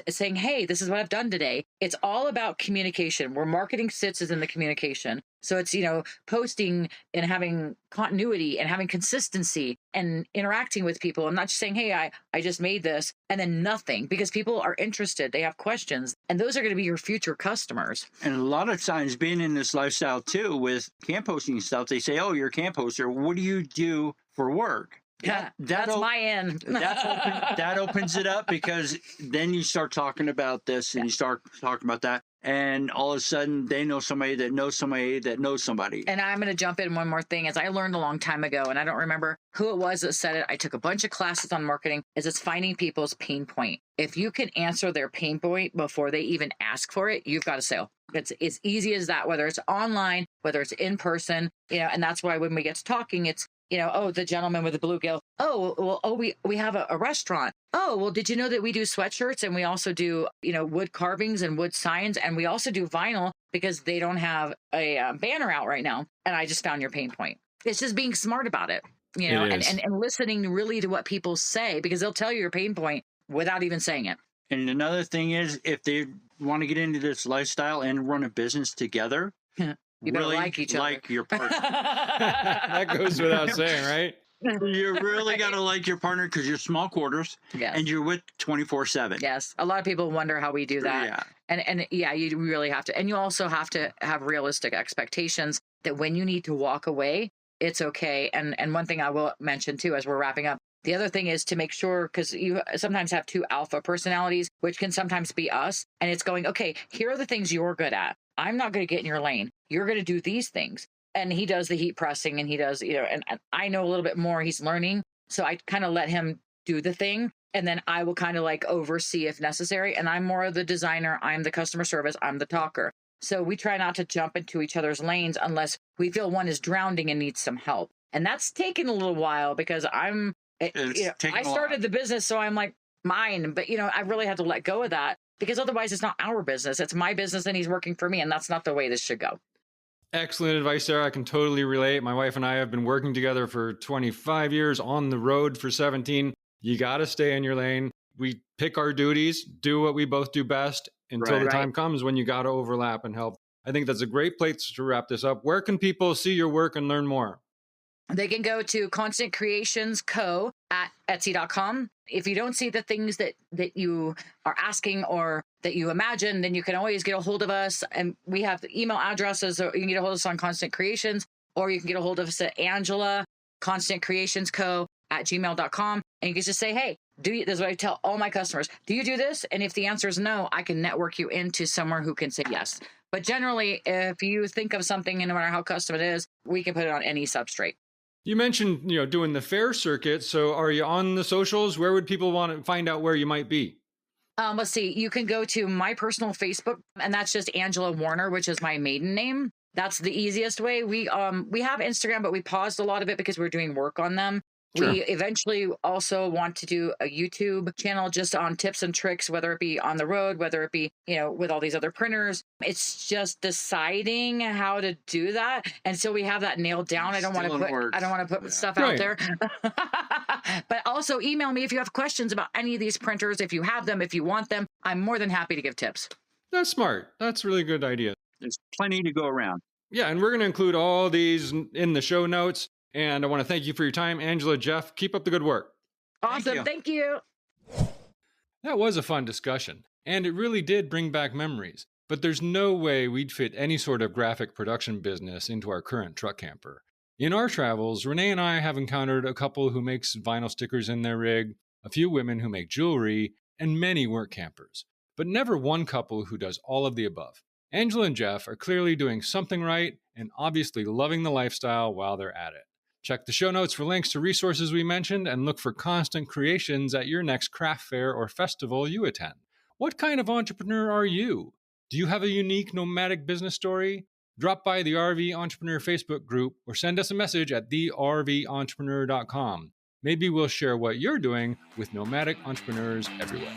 saying, hey, this is what I've done today. It's all about communication. Where marketing sits is in the communication. So it's, posting and having continuity and having consistency and interacting with people and not just saying, hey, I just made this and then nothing, because people are interested. They have questions, and those are going to be your future customers. And a lot of times being in this lifestyle too with camp hosting stuff, they say, oh, you're a camp hoster. What do you do for work? Yeah, that's my end. That opens it up, because then you start talking about this and you start talking about that. And all of a sudden, they know somebody that knows somebody that knows somebody. And I'm going to jump in one more thing. As I learned a long time ago, and I don't remember who it was that said it. I took a bunch of classes on marketing. It's finding people's pain point. If you can answer their pain point before they even ask for it, you've got a sale. It's as easy as that, whether it's online, whether it's in person, and that's why when we get to talking, it's, the gentleman with the bluegill. We have a restaurant. Oh, well, did you know that we do sweatshirts and we also do, wood carvings and wood signs, and we also do vinyl because they don't have a banner out right now. And I just found your pain point. It's just being smart about it, and listening really to what people say, because they'll tell you your pain point without even saying it. And another thing is, if they want to get into this lifestyle and run a business together, you better really like each other. Like your partner. That goes without saying, right? You really got to like your partner, because you're small quarters, and you're with 24/7. Yes. A lot of people wonder how we do that. Yeah. And you really have to. And you also have to have realistic expectations that when you need to walk away, it's okay. And one thing I will mention too, as we're wrapping up, the other thing is to make sure, because you sometimes have two alpha personalities, which can sometimes be us. And it's going, okay, here are the things you're good at. I'm not going to get in your lane. You're going to do these things. And he does the heat pressing, and he does, and I know a little bit more. He's learning. So I kind of let him do the thing. And then I will kind of like oversee if necessary. And I'm more of the designer. I'm the customer service. I'm the talker. So we try not to jump into each other's lanes unless we feel one is drowning and needs some help. And that's taken a little while, because I started the business. So I'm like, mine. But, I really had to let go of that, because otherwise it's not our business. It's my business, and he's working for me. And that's not the way this should go. Excellent advice, Sarah. I can totally relate. My wife and I have been working together for 25 years, on the road for 17. You got to stay in your lane. We pick our duties, do what we both do best until the time comes when you got to overlap and help. I think that's a great place to wrap this up. Where can people see your work and learn more? They can go to ConstantCreationsCo at Etsy.com. If you don't see the things that you are asking or that you imagine, then you can always get a hold of us. And we have the email addresses, or you can get a hold of us on Constant Creations, or you can get a hold of us at Angela, ConstantCreationsCo at gmail.com. And you can just say, hey, this is what I tell all my customers. Do you do this? And if the answer is no, I can network you into somewhere who can say yes. But generally, if you think of something, and no matter how custom it is, we can put it on any substrate. You mentioned, doing the fair circuit. So are you on the socials? Where would people want to find out where you might be? Let's see. You can go to my personal Facebook, and that's just Angela Warner, which is my maiden name. That's the easiest way. We have Instagram, but we paused a lot of it because we're doing work on them. Sure. We eventually also want to do a YouTube channel just on tips and tricks, whether it be on the road, whether it be, with all these other printers. It's just deciding how to do that. And so we have that nailed down. I don't want to put stuff out there. But also email me if you have questions about any of these printers, if you have them, if you want them. I'm more than happy to give tips. That's smart. That's a really good idea. There's plenty to go around. Yeah, and we're going to include all these in the show notes. And I want to thank you for your time, Angela, Jeff. Keep up the good work. Awesome. Thank you. That was a fun discussion, and it really did bring back memories. But there's no way we'd fit any sort of graphic production business into our current truck camper. In our travels, Renee and I have encountered a couple who makes vinyl stickers in their rig, a few women who make jewelry, and many work campers, but never one couple who does all of the above. Angela and Jeff are clearly doing something right and obviously loving the lifestyle while they're at it. Check the show notes for links to resources we mentioned, and look for Constant Creations at your next craft fair or festival you attend. What kind of entrepreneur are you? Do you have a unique nomadic business story? Drop by the RV Entrepreneur Facebook group or send us a message at therventrepreneur.com. Maybe we'll share what you're doing with nomadic entrepreneurs everywhere.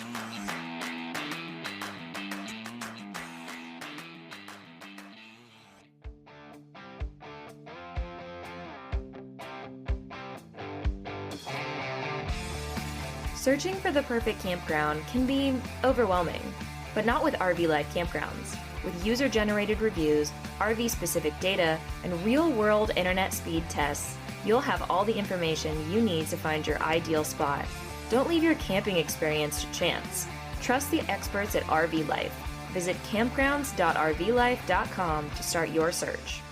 Searching for the perfect campground can be overwhelming, but not with RV Life Campgrounds. With user-generated reviews, RV-specific data, and real-world internet speed tests, you'll have all the information you need to find your ideal spot. Don't leave your camping experience to chance. Trust the experts at RV Life. Visit campgrounds.rvlife.com to start your search.